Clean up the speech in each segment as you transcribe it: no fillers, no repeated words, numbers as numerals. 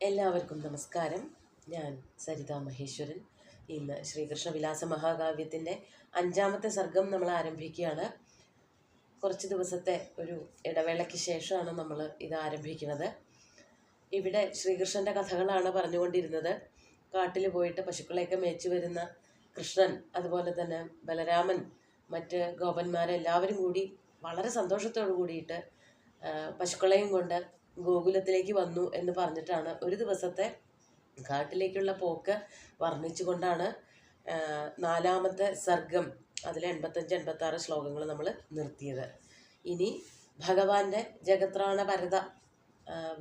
എല്ലാവർക്കും നമസ്കാരം. ഞാൻ സരിത മഹേശ്വരൻ. ഇന്ന് ശ്രീകൃഷ്ണ വിലാസ മഹാകാവ്യത്തിൻ്റെ 5ാമത്തെ സർഗം നമ്മൾ ആരംഭിക്കുകയാണ്. കുറച്ച് ദിവസത്തെ ഒരു ഇടവേളയ്ക്ക് ശേഷമാണ് നമ്മൾ ഇത് ആരംഭിക്കുന്നത്. ഇവിടെ ശ്രീകൃഷ്ണൻ്റെ കഥകളാണ് പറഞ്ഞുകൊണ്ടിരുന്നത്. കാട്ടിൽ പോയിട്ട് പശുക്കളെയൊക്കെ മേച്ചു വരുന്ന കൃഷ്ണൻ, അതുപോലെ തന്നെ ബലരാമൻ, മറ്റ് ഗോപന്മാരെല്ലാവരും കൂടി വളരെ സന്തോഷത്തോടു കൂടിയിട്ട് പശുക്കളെയും കൊണ്ട് ഗോകുലത്തിലേക്ക് വന്നു എന്ന് പറഞ്ഞിട്ടാണ് ഒരു ദിവസത്തെ കാട്ടിലേക്കുള്ള പോക്ക് വർണ്ണിച്ചുകൊണ്ടാണ് 4ാമത്തെ സർഗം, അതിൽ 85-86 ശ്ലോകങ്ങൾ നമ്മൾ നിർത്തിയത്. ഇനി ഭഗവാന്റെ ജഗത്രാണ പരത,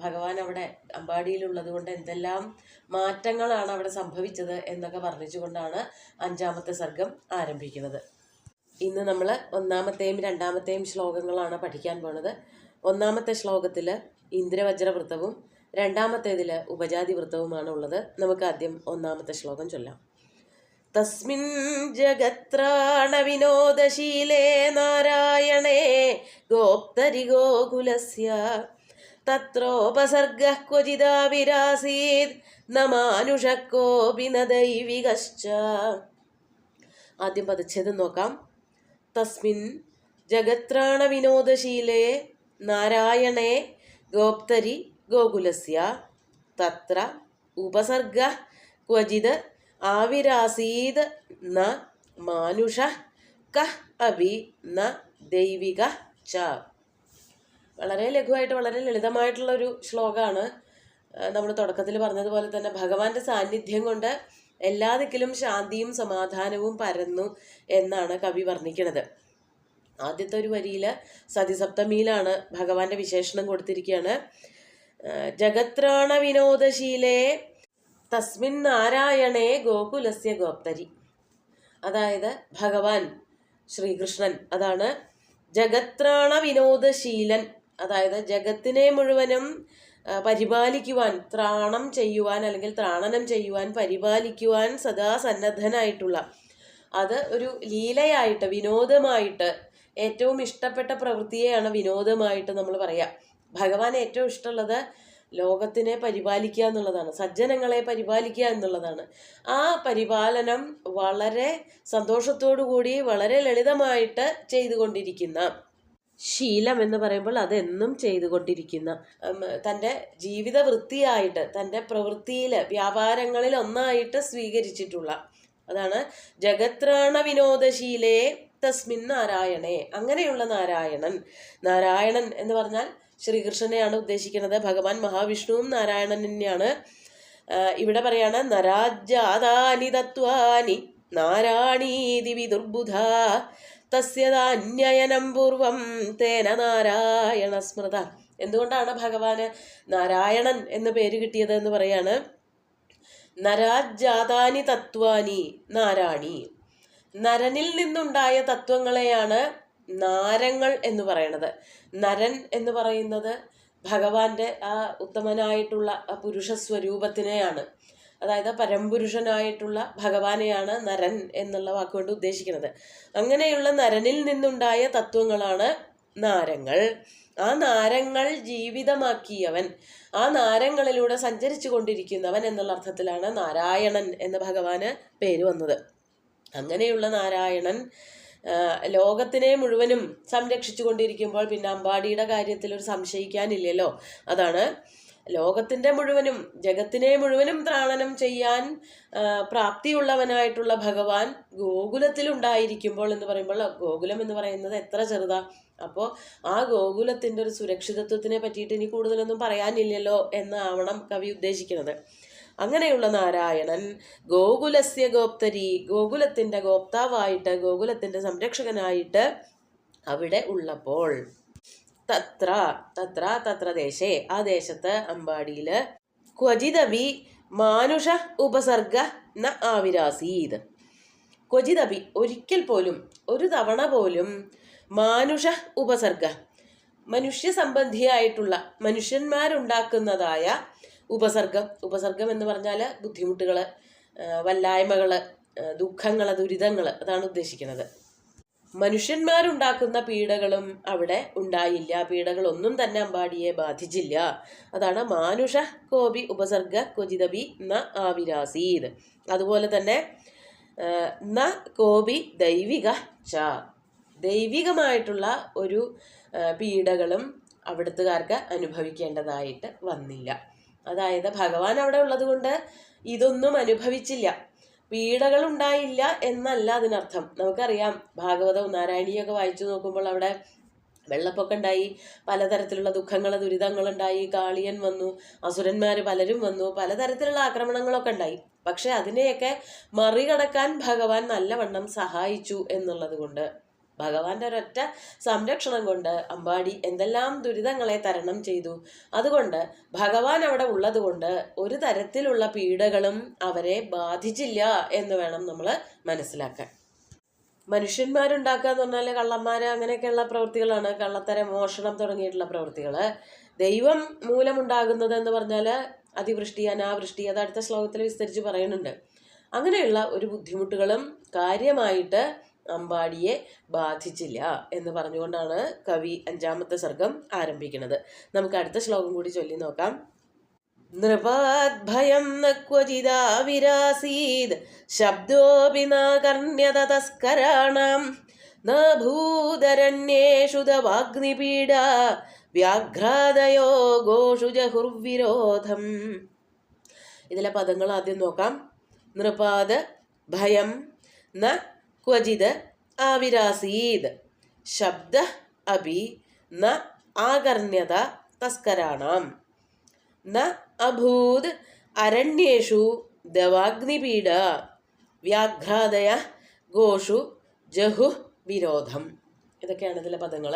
ഭഗവാൻ അവിടെ അമ്പാടിയിലുള്ളത് കൊണ്ട് എന്തെല്ലാം മാറ്റങ്ങളാണ് അവിടെ സംഭവിച്ചത് എന്നൊക്കെ വർണ്ണിച്ചുകൊണ്ടാണ് 5ാമത്തെ സർഗം ആരംഭിക്കുന്നത്. ഇന്ന് നമ്മൾ 1ാമത്തെയും 2ാമത്തെയും ശ്ലോകങ്ങളാണ് പഠിക്കാൻ പോണത്. 1ാമത്തെ ശ്ലോകത്തിൽ ഇന്ദ്രവജ്ര വൃത്തവും 2ാമത്തേതിൽ ഉപജാതി വൃത്തവുമാണ് ഉള്ളത്. നമുക്ക് ആദ്യം 1ാമത്തെ ശ്ലോകം ചൊല്ലാം. തസ്മിൻ ജഗത്രാണ വിനോദശീലേ നാരായണേ ഗോപ്തരി ഗോകുലസ്യ തത്രോപസർഗഃ ക്വചിദാവിരാസീത് ന മാനുഷഃ കോപി ന ദൈവികശ്ച. ആദ്യം പദച്ഛേദം നോക്കാം. തസ്മിൻ ജഗത്രാണ വിനോദശീലേ നാരായണേ ഗോപ്തരി ഗോകുലസ്യ തത്ര ഉപസർഗഃ ക്വചിത് ആവിരാസീത് ന മാനുഷഃ കഃ അപി ന ദൈവികഃ ച. വളരെ ലഘുവായിട്ട് വളരെ ലളിതമായിട്ടുള്ളൊരു ശ്ലോകമാണ്. നമ്മൾ തുടക്കത്തിൽ പറഞ്ഞതുപോലെ തന്നെ ഭഗവാന്റെ സാന്നിധ്യം കൊണ്ട് എല്ലാ ദിക്കിലും ശാന്തിയും സമാധാനവും പരന്നു എന്നാണ് കവി വർണ്ണിക്കുന്നത്. ആദ്യത്തെ ഒരു വരിയിൽ സതിസപ്തമിയിലാണ് ഭഗവാന്റെ വിശേഷണം കൊടുത്തിരിക്കുകയാണ്. ജഗത്രാണ വിനോദശീലേ തസ്മിൻ നാരായണേ ഗോകുലസ്യ ഗോപ്തരി. അതായത് ഭഗവാൻ ശ്രീകൃഷ്ണൻ അതാണ് ജഗത്രാണ വിനോദശീലൻ. അതായത് ജഗത്തിനെ മുഴുവനും പരിപാലിക്കുവാൻ, ത്രാണം ചെയ്യുവാൻ അല്ലെങ്കിൽ ത്രാണനം ചെയ്യുവാൻ, പരിപാലിക്കുവാൻ സദാ സന്നദ്ധനായിട്ടുള്ള, അത് ഒരു ലീലയായിട്ട് വിനോദമായിട്ട്, ഏറ്റവും ഇഷ്ടപ്പെട്ട പ്രവൃത്തിയെയാണ് വിനോദമായിട്ട് നമ്മൾ പറയാം. ഭഗവാൻ ഏറ്റവും ഇഷ്ടമുള്ളത് ലോകത്തിനെ പരിപാലിക്കുക എന്നുള്ളതാണ്, സജ്ജനങ്ങളെ പരിപാലിക്കുക എന്നുള്ളതാണ്. ആ പരിപാലനം വളരെ സന്തോഷത്തോടു കൂടി വളരെ ലളിതമായിട്ട് ചെയ്തുകൊണ്ടിരിക്കുന്ന ശീലം എന്ന് പറയുമ്പോൾ അതെന്നും ചെയ്തുകൊണ്ടിരിക്കുന്ന, തൻ്റെ ജീവിത വൃത്തിയായിട്ട്, തൻ്റെ പ്രവൃത്തിയിൽ, വ്യാപാരങ്ങളിൽ ഒന്നായിട്ട് സ്വീകരിച്ചിട്ടുള്ള, അതാണ് ജഗത്രാണ വിനോദശീലേ തസ്മിൻ നാരായണേ. അങ്ങനെയുള്ള നാരായണൻ, നാരായണൻ എന്ന് പറഞ്ഞാൽ ശ്രീകൃഷ്ണനെയാണ് ഉദ്ദേശിക്കുന്നത്. ഭഗവാൻ മഹാവിഷ്ണുവും നാരായണൻ തന്നെയാണ്. ഇവിടെ പറയാണ് നരാജാതാനി തത്വാനി നാരായണീതി വിദുർബുധ തസ്യതാന്യയനം പൂർവം തേന നാരായണ സ്മൃത. എന്തുകൊണ്ടാണ് ഭഗവാന് നാരായണൻ എന്ന് പേര് കിട്ടിയത് എന്ന് പറയാണ്. നരാജാതാനി തത്വാനി നാരായണി. നരനിൽ നിന്നുണ്ടായ തത്വങ്ങളെയാണ് നാരങ്ങൾ എന്ന് പറയണത്. നരൻ എന്ന് പറയുന്നത് ഭഗവാന്റെ ആ ഉത്തമനായിട്ടുള്ള പുരുഷ സ്വരൂപത്തിനെയാണ്, അതായത് പരംപുരുഷനായിട്ടുള്ള ഭഗവാനെയാണ് നരൻ എന്നുള്ള വാക്കുകൊണ്ട് ഉദ്ദേശിക്കുന്നത്. അങ്ങനെയുള്ള നരനിൽ നിന്നുണ്ടായ തത്വങ്ങളാണ് നാരങ്ങൾ. ആ നാരങ്ങൾ ജീവിതമാക്കിയവൻ, ആ നാരങ്ങളിലൂടെ സഞ്ചരിച്ചു കൊണ്ടിരിക്കുന്നവൻ എന്നുള്ള അർത്ഥത്തിലാണ് നാരായണൻ എന്ന് ഭഗവാന് പേര് വന്നത്. അങ്ങനെയുള്ള നാരായണൻ ലോകത്തിനെ മുഴുവനും സംരക്ഷിച്ചു കൊണ്ടിരിക്കുമ്പോൾ പിന്നെ അമ്പാടിയുടെ കാര്യത്തിൽ ഒരു സംശയിക്കാനില്ലല്ലോ. അതാണ് ലോകത്തിൻ്റെ മുഴുവനും, ജഗത്തിനെ മുഴുവനും ത്രാണനം ചെയ്യാൻ പ്രാപ്തിയുള്ളവനായിട്ടുള്ള ഭഗവാൻ ഗോകുലത്തിലുണ്ടായിരിക്കുമ്പോൾ എന്ന് പറയുമ്പോൾ, ഗോകുലം എന്ന് പറയുന്നത് എത്ര ചെറുതാ. അപ്പോൾ ആ ഗോകുലത്തിൻ്റെ ഒരു സുരക്ഷിതത്വത്തിനെ പറ്റിയിട്ട് ഇനി കൂടുതലൊന്നും പറയാനില്ലല്ലോ എന്നാവണം കവി ഉദ്ദേശിക്കുന്നത്. അങ്ങനെയുള്ള നാരായണൻ ഗോകുലസ്യ ഗോപ്തരി, ഗോകുലത്തിൻ്റെ ഗോപ്താവായിട്ട്, ഗോകുലത്തിൻ്റെ സംരക്ഷകനായിട്ട് അവിടെ ഉള്ളപ്പോൾ, തത്ര തത്ര തത്ര ദേശേ, ആ ദേശത്ത് അമ്പാടിയിൽ, ക്വചിദപി മാനുഷ ഉപസർഗ ന ആവിരാസീത്. ക്വചിദപി ഒരിക്കൽ പോലും, ഒരു തവണ പോലും, മാനുഷ ഉപസർഗ മനുഷ്യ സംബന്ധിയായിട്ടുള്ള, മനുഷ്യന്മാരുണ്ടാക്കുന്നതായ ഉപസർഗം. ഉപസർഗം എന്ന് പറഞ്ഞാൽ ബുദ്ധിമുട്ടുകൾ, വല്ലായ്മകൾ, ദുഃഖങ്ങൾ, ദുരിതങ്ങൾ, അതാണ് ഉദ്ദേശിക്കുന്നത്. മനുഷ്യന്മാരുണ്ടാക്കുന്ന പീഡകളും അവിടെ ഉണ്ടായില്ല. പീഡകളൊന്നും തന്നെ അമ്പാടിയെ ബാധിച്ചില്ല. അതാണ് മാനുഷ കോപി ഉപസർഗ ക്വചിതപി ന ആവിരാസീത്. അതുപോലെ തന്നെ ന കോപി ദൈവിക ച, ദൈവികമായിട്ടുള്ള ഒരു പീഡകളും അവിടുത്തുകാർക്ക് അനുഭവിക്കേണ്ടതായിട്ട് വന്നില്ല. അതായത് ഭഗവാൻ അവിടെ ഉള്ളത് കൊണ്ട് ഇതൊന്നും അനുഭവിച്ചില്ല, പീഡകൾ ഉണ്ടായില്ല എന്നല്ല അതിനർത്ഥം. നമുക്കറിയാം, ഭാഗവതവും നാരായണീയൊക്കെ വായിച്ചു നോക്കുമ്പോൾ അവിടെ വെള്ളപ്പൊക്കം ഉണ്ടായി, പലതരത്തിലുള്ള ദുഃഖങ്ങൾ ദുരിതങ്ങളുണ്ടായി, കാളിയൻ വന്നു, അസുരന്മാർ പലരും വന്നു, പലതരത്തിലുള്ള ആക്രമണങ്ങളൊക്കെ ഉണ്ടായി. പക്ഷെ അതിനെയൊക്കെ മറികടക്കാൻ ഭഗവാൻ നല്ലവണ്ണം സഹായിച്ചു എന്നുള്ളത് കൊണ്ട്, ഭഗവാന്റെ ഒരൊറ്റ സംരക്ഷണം കൊണ്ട് അമ്പാടി എന്തെല്ലാം ദുരിതങ്ങളെ തരണം ചെയ്തു. അതുകൊണ്ട് ഭഗവാൻ അവിടെ ഉള്ളത് കൊണ്ട് ഒരു തരത്തിലുള്ള പീഡകളും അവരെ ബാധിച്ചില്ല എന്ന് വേണം നമ്മൾ മനസ്സിലാക്കാൻ. മനുഷ്യന്മാരുണ്ടാക്കുക എന്ന് പറഞ്ഞാൽ കള്ളന്മാര് അങ്ങനെയൊക്കെയുള്ള പ്രവൃത്തികളാണ്, കള്ളത്തരം, മോഷണം തുടങ്ങിയിട്ടുള്ള പ്രവൃത്തികൾ. ദൈവം മൂലമുണ്ടാകുന്നത് എന്ന് പറഞ്ഞാൽ അതിവൃഷ്ടി, അനാവൃഷ്ടി, അത് അടുത്ത ശ്ലോകത്തിൽ വിസ്തരിച്ച് പറയുന്നുണ്ട്. അങ്ങനെയുള്ള ഒരു ബുദ്ധിമുട്ടുകളും കാര്യമായിട്ട് അമ്പാടിയെ ബാധിച്ചില്ല എന്ന് പറഞ്ഞുകൊണ്ടാണ് കവി 5-ാമത്തെ സർഗം ആരംഭിക്കുന്നത്. നമുക്ക് അടുത്ത ശ്ലോകം കൂടി ചൊല്ലി നോക്കാം. നൃപാദ്ഭയം ന ക്വചിദാവിരാസീത് ശബ്ദോപി നാകർണ്യത തസ്കരാണാം ന ഭൂതരണ്യേഷു ദവാഗ്നിപീഡ വ്യാഘ്രാദയോ ഗോഷു ജഹുർവിരോധം. ഇതിലെ പദങ്ങൾ ആദ്യം നോക്കാം. നൃപാദ് ഭയം ന ക്വചിത് ആവിരാസീത് ശബ്ദ അപി ന ആകർണ്യത തസ്കരാണാം ന അഭൂത് അരണ്യേഷു ദവാഗ്നിപീഡ വ്യാഘ്രാദയ ഗോഷു ജഹു വിരോധം. ഇതൊക്കെയാണ് ഇതിലെ പദങ്ങൾ.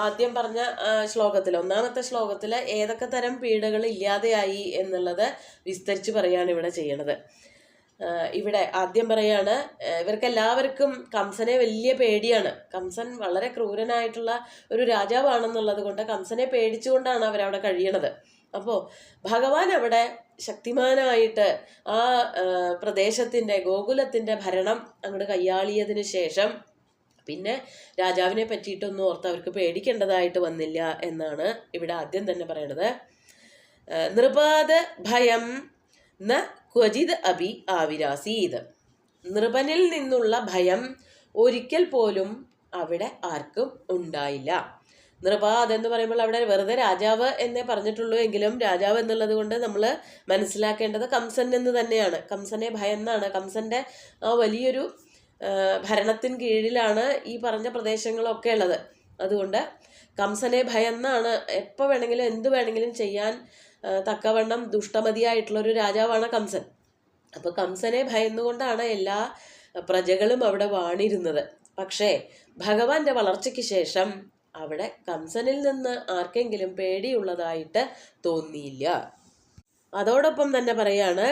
ആദ്യം പറഞ്ഞ ശ്ലോകത്തിൽ, 1-ാമത്തെ ശ്ലോകത്തിൽ ഏതൊക്കെ തരം പീഡകൾ ഇല്ലാതെയായി എന്നുള്ളത് വിസ്തരിച്ച് പറയാണ് ഇവിടെ ചെയ്യണത്. ഇവിടെ ആദ്യം പറയാണ്, ഇവർക്കെല്ലാവർക്കും കംസനെ വലിയ പേടിയാണ്. കംസൻ വളരെ ക്രൂരനായിട്ടുള്ള ഒരു രാജാവാണെന്നുള്ളത് കൊണ്ട് കംസനെ പേടിച്ചുകൊണ്ടാണ് അവരവിടെ കഴിയണത്. അപ്പോൾ ഭഗവാൻ അവിടെ ശക്തിമാനായിട്ട് ആ പ്രദേശത്തിൻ്റെ, ഗോകുലത്തിൻ്റെ ഭരണം അങ്ങോട്ട് കയ്യാളിയതിന് ശേഷം പിന്നെ രാജാവിനെ പറ്റിയിട്ടൊന്നും ഓർത്ത് അവർക്ക് പേടിക്കേണ്ടതായിട്ട് വന്നില്ല എന്നാണ് ഇവിടെ ആദ്യം തന്നെ പറയണത്. നൃപാദ ഭയം ന ക്വചിത് അപി ആവിരാസീത്. നൃപനിൽ നിന്നുള്ള ഭയം ഒരിക്കൽ പോലും അവിടെ ആർക്കും ഉണ്ടായില്ല. നൃപാദ് എന്ന് പറയുമ്പോൾ അവിടെ വെറുതെ രാജാവ് എന്നേ പറഞ്ഞിട്ടുള്ളൂ എങ്കിലും രാജാവ് എന്നുള്ളത് കൊണ്ട് നമ്മൾ മനസ്സിലാക്കേണ്ടത് കംസൻ എന്ന് തന്നെയാണ്. കംസനെ ഭയന്നാണ്. കംസന്റെ ആ വലിയൊരു ഭരണത്തിന് കീഴിലാണ് ഈ പറഞ്ഞ പ്രദേശങ്ങളൊക്കെ ഉള്ളത്. അതുകൊണ്ട് കംസനെ ഭയന്നാണ്. എപ്പോൾ വേണമെങ്കിലും എന്ത് വേണമെങ്കിലും ചെയ്യാൻ തക്കവണ്ണം ദുഷ്ടമതിയായിട്ടുള്ളൊരു രാജാവാണ് കംസൻ. അപ്പോൾ കംസനെ ഭയന്നുകൊണ്ടാണ് എല്ലാ പ്രജകളും അവിടെ വാണിരുന്നത്. പക്ഷേ ഭഗവാന്റെ വളർച്ചയ്ക്ക് ശേഷം അവിടെ കംസനിൽ നിന്ന് ആർക്കെങ്കിലും പേടിയുള്ളതായിട്ട് തോന്നിയില്ല. അതോടൊപ്പം തന്നെ പറയാണ്,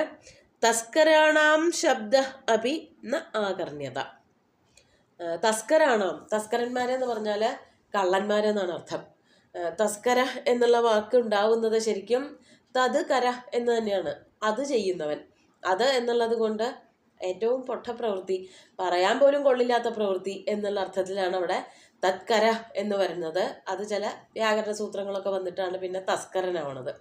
തസ്കരാണാം ശബ്ദ അപി ന ആകർണ്യത. തസ്കരാണാം, തസ്കരന്മാരെന്ന് പറഞ്ഞാൽ കള്ളന്മാരെന്നാണ് അർത്ഥം. തസ്കര എന്നുള്ള വാക്ക് ഉണ്ടാവുന്നത് ശരിക്കും തത് കര എന്ന് തന്നെയാണ്, അത് ചെയ്യുന്നവൻ. അത് എന്നുള്ളത് കൊണ്ട് ഏറ്റവും പൊട്ട പ്രവൃത്തി, പറയാൻ പോലും കൊള്ളില്ലാത്ത പ്രവൃത്തി എന്നുള്ള അർത്ഥത്തിലാണ് അവിടെ തത്കര എന്ന് വരുന്നത്. അത് ചില വ്യാകരണ സൂത്രങ്ങളൊക്കെ വന്നിട്ടാണ് പിന്നെ തസ്കരനാവണത്.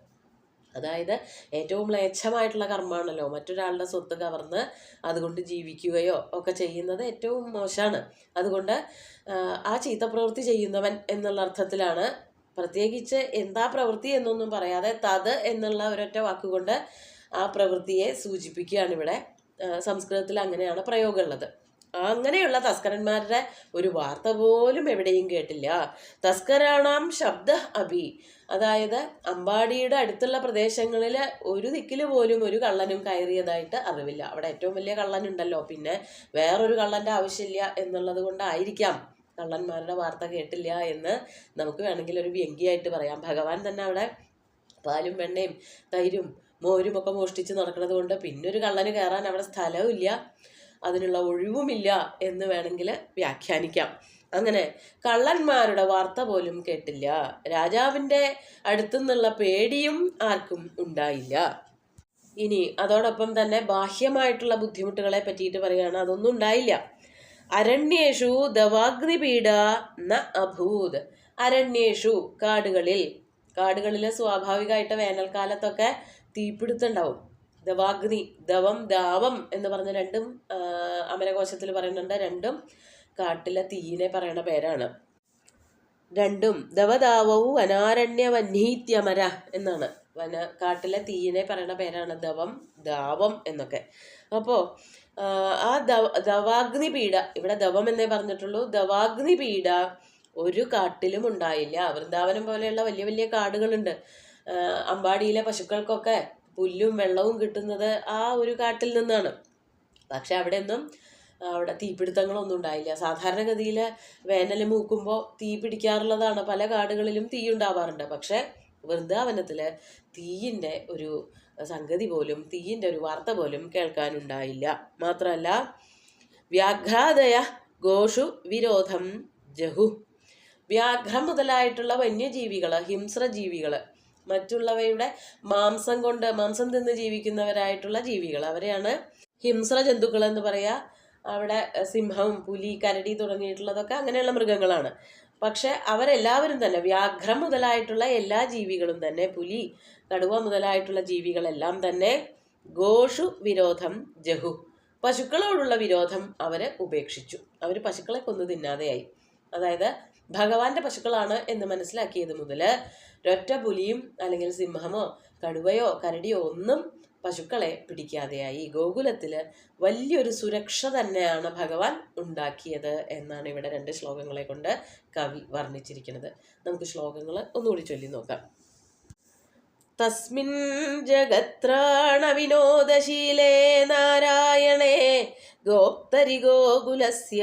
അതായത് ഏറ്റവും മ്ലേച്ഛമായിട്ടുള്ള കർമ്മമാണല്ലോ, മറ്റൊരാളുടെ സ്വത്ത് കവർന്ന് അതുകൊണ്ട് ജീവിക്കുകയോ ഒക്കെ ചെയ്യുന്നത് ഏറ്റവും മോശമാണ്. അതുകൊണ്ട് ആ ചീത്തപ്രവൃത്തി ചെയ്യുന്നവൻ എന്നുള്ള അർത്ഥത്തിലാണ്. പ്രത്യേകിച്ച് എന്താ പ്രവൃത്തി എന്നൊന്നും പറയാതെ തത് എന്നുള്ള ഒരൊറ്റ വാക്കുകൊണ്ട് ആ പ്രവൃത്തിയെ സൂചിപ്പിക്കുകയാണ് ഇവിടെ. സംസ്കൃതത്തിൽ അങ്ങനെയാണ് പ്രയോഗമുള്ളത്. അങ്ങനെയുള്ള തസ്കരന്മാരുടെ ഒരു വാർത്ത പോലും എവിടെയും കേട്ടില്ല. തസ്കരാണാം ശബ്ദ അഭി, അതായത് അമ്പാടിയുടെ അടുത്തുള്ള പ്രദേശങ്ങളിൽ ഒരു ദിക്കിൽ പോലും ഒരു കള്ളനും കയറിയതായിട്ട് അറിവില്ല. അവിടെ ഏറ്റവും വലിയ കള്ളനുണ്ടല്ലോ, പിന്നെ വേറൊരു കള്ളൻ്റെ ആവശ്യമില്ല എന്നുള്ളത് കൊണ്ടായിരിക്കാം കള്ളന്മാരുടെ വാർത്ത കേട്ടില്ല എന്ന് നമുക്ക് വേണമെങ്കിൽ ഒരു വ്യംഗ്യമായിട്ട് പറയാം. ഭഗവാൻ തന്നെ അവിടെ പാലും വെണ്ണയും തൈരും മോരും ഒക്കെ മോഷ്ടിച്ച് നടക്കുന്നത് കൊണ്ട് പിന്നൊരു കള്ളന് കയറാൻ അവിടെ സ്ഥലവും ഇല്ല, അതിനുള്ള ഒഴിവുമില്ല എന്ന് വേണമെങ്കിൽ വ്യാഖ്യാനിക്കാം. അങ്ങനെ കള്ളന്മാരുടെ വാർത്ത പോലും കേട്ടില്ല. രാജാവിൻ്റെ അടുത്തുനിന്നുള്ള പേടിയും ആർക്കും ഉണ്ടായില്ല. ഇനി അതോടൊപ്പം തന്നെ ബാഹ്യമായിട്ടുള്ള ബുദ്ധിമുട്ടുകളെ പറ്റിയിട്ട് പറയുകയാണ്, അതൊന്നും ഉണ്ടായില്ല. അരണ്യേഷു ദവാഗ്നിപീഡ ന അഭൂത്. അരണ്യേഷു കാടുകളിൽ സ്വാഭാവികമായിട്ട് വേനൽക്കാലത്തൊക്കെ തീപിടുത്തുണ്ടാവും. ദവാഗ്നി, ദവം, ദാവം എന്ന് പറഞ്ഞ രണ്ടും അമരകോശത്തിൽ പറയുന്നുണ്ട്. രണ്ടും കാട്ടിലെ തീയിനെ പറയണ പേരാണ്. രണ്ടും ദവദാവവും അനാരണ്യ വന്യീത്യമര എന്നാണ്. കാട്ടിലെ തീയിനെ പറയണ പേരാണ് ദവം, ദാവം എന്നൊക്കെ. അപ്പോൾ ആ ദവാഗ്നിപീഡ, ഇവിടെ ദവം എന്നേ പറഞ്ഞിട്ടുള്ളൂ. ദവാഗ്നിപീഡ ഒരു കാട്ടിലും ഉണ്ടായില്ല. വൃന്ദാവനം പോലെയുള്ള വലിയ വലിയ കാടുകളുണ്ട്. അമ്പാടിയിലെ പശുക്കൾക്കൊക്കെ പുല്ലും വെള്ളവും കിട്ടുന്നത് ആ ഒരു കാട്ടിൽ നിന്നാണ്. പക്ഷെ അവിടെ തീപിടുത്തങ്ങളൊന്നും ഉണ്ടായില്ല. സാധാരണഗതിയിൽ വേനൽ മൂക്കുമ്പോൾ തീ പിടിക്കാറുള്ളതാണ്. പല കാടുകളിലും തീ ഉണ്ടാവാറുണ്ട്. പക്ഷെ വൃന്ദാവനത്തിൽ തീയിൻ്റെ ഒരു സംഗതി പോലും, തീയിൻ്റെ ഒരു വാർത്ത പോലും കേൾക്കാനുണ്ടായില്ല. മാത്രമല്ല വ്യാഘ്രാദയ ഗോഷു വിരോധം ജഹു. വ്യാഘ്രം മുതലായിട്ടുള്ള വന്യജീവികൾ, ഹിംസ്രജീവികൾ, മറ്റുള്ളവയുടെ മാംസം തിന്ന് ജീവിക്കുന്നവരായിട്ടുള്ള ജീവികൾ, അവരെയാണ് ഹിംസ്ര ജന്തുക്കൾ എന്ന് പറയുക. അവിടെ സിംഹം, പുലി, കരടി തുടങ്ങിയിട്ടുള്ളതൊക്കെ അങ്ങനെയുള്ള മൃഗങ്ങളാണ്. പക്ഷെ അവരെല്ലാവരും തന്നെ, വ്യാഘ്രം മുതലായിട്ടുള്ള എല്ലാ ജീവികളും തന്നെ, പുലി, കടുവ മുതലായിട്ടുള്ള ജീവികളെല്ലാം തന്നെ ഗോഷു വിരോധം ജഹു, പശുക്കളോടുള്ള വിരോധം അവർ ഉപേക്ഷിച്ചു. അവർ പശുക്കളെ കൊന്നു തിന്നാതെയായി. അതായത് ഭഗവാന്റെ പശുക്കളാണ് എന്ന് മനസ്സിലാക്കിയത് മുതൽ ഒരൊറ്റ പുലിയും അല്ലെങ്കിൽ സിംഹമോ കടുവയോ കരടിയോ ഒന്നും പശുക്കളെ പിടിക്കാതെയായി. ഗോകുലത്തിൽ വലിയൊരു സുരക്ഷ തന്നെയാണ് ഭഗവാൻ ഉണ്ടാക്കിയത് എന്നാണ് ഇവിടെ 2 ശ്ലോകങ്ങളെ കൊണ്ട് കവി വർണ്ണിച്ചിരിക്കുന്നത്. നമുക്ക് ശ്ലോകങ്ങൾ ഒന്നുകൂടി ചൊല്ലി നോക്കാം. തസ്മിൻ ജഗത്രാണ വിനോദശീലേ നാരായണേ ഗോപ്തരി ഗോകുലസ്യ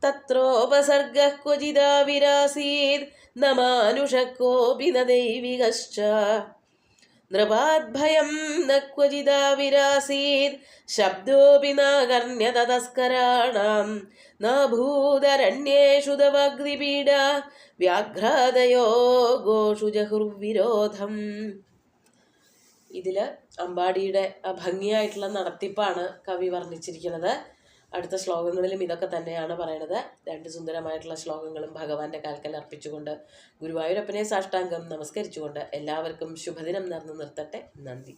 തത്രോപസർഗഃ ക്വചിദാ വിരാസീത് ന മാനുഷഃ കോപി ന ദൈവികശ്ച നൃപാദ്ഭയം ന ക്വചിദാ വിരാസീത് ശബ്ദോപി നാകർണ്യത തസ്കരാണാം നാഭൂതരണ്യേഷു ദവാഗ്നിപീഡ വ്യാഘ്രാദയോ ഗോഷു ജഹുർവിരോധം. ഇതിൽ അമ്പാടിയുടെ ഭംഗിയായിട്ടുള്ള നടത്തിപ്പാണ് കവി വർണ്ണിച്ചിരിക്കുന്നത്. അടുത്ത ശ്ലോകങ്ങളിലും ഇതൊക്കെ തന്നെയാണ് പറയണത്. 2 സുന്ദരമായിട്ടുള്ള ശ്ലോകങ്ങളും ഭഗവാന്റെ കാൽക്കൽ അർപ്പിച്ചുകൊണ്ട് ഗുരുവായൂരപ്പനെ സാഷ്ടാംഗം നമസ്കരിച്ചുകൊണ്ട് എല്ലാവർക്കും ശുഭദിനം നേർന്നു നിർത്തട്ടെ. നന്ദി.